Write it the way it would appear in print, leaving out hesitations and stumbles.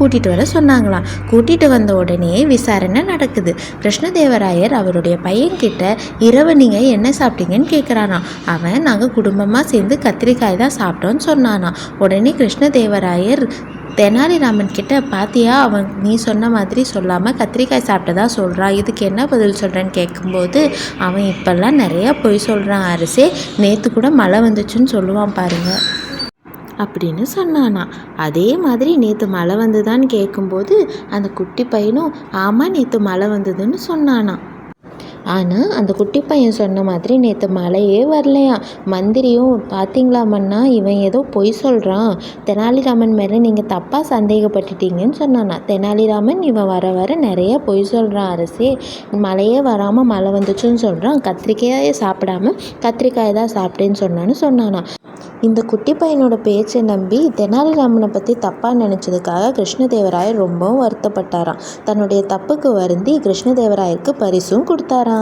கூட்டிகிட்டு வர சொன்னாங்களாம். கூட்டிகிட்டு வந்த உடனே விசாரணை நடக்குது. கிருஷ்ணதேவராயர் அவருடைய பையன்கிட்ட இரவு நீங்கள் என்ன சாப்பிட்டீங்கன்னு கேட்குறானா. அவன் நாங்கள் குடும்பமாக சேர்ந்து கத்திரிக்காய் தான் சாப்பிட்டோன்னு சொன்னானா. உடனே கிருஷ்ணதேவராயர் தெனாலிராமன் கிட்ட பாத்தியா, அவன் நீ சொன்ன மாதிரி சொல்லாமல் கத்திரிக்காய் சாப்பிட்டதா சொல்கிறான், இதுக்கு என்ன பதில் சொல்கிறேன்னு கேட்கும்போது அவன் இப்போல்லாம் நிறையா பொய் சொல்கிறான் அரசே, நேற்று கூட மழை வந்துச்சுன்னு சொல்லுவான் பாருங்கள் அப்படின்னு சொன்னானா. அதே மாதிரி நேற்று மழை வந்துதான்னு கேட்கும்போது அந்த குட்டி பையனும் ஆமாம் நேற்று மழை வந்ததுன்னு சொன்னானா. ஆனால் அந்த குட்டி பையன் சொன்ன மாதிரி நேற்று மழையே வரலையா. மந்திரியும் பார்த்தீங்களா மன்னா, இவன் ஏதோ பொய் சொல்கிறான், தெனாலிராமன் மேலே நீங்கள் தப்பாக சந்தேகப்பட்டுட்டீங்கன்னு சொன்னானா. தெனாலிராமன் இவன் வர வர நிறைய பொய் சொல்கிறான் அரசே, மழையே வராமல் மழை வந்துச்சுன்னு சொல்கிறான், கத்திரிக்காயை சாப்பிடாம கத்திரிக்காயை தான் சாப்பிட்டேன்னு சொன்னானா. இந்த குட்டி பையனோட பேச்சை நம்பி தெனாலிராமனை பற்றி தப்பாக நினச்சதுக்காக கிருஷ்ணதேவராயர் ரொம்பவும் வருத்தப்பட்டாராம். தன்னுடைய தப்புக்கு வருந்தி கிருஷ்ணதேவராயருக்கு பரிசும் கொடுத்தாராம்.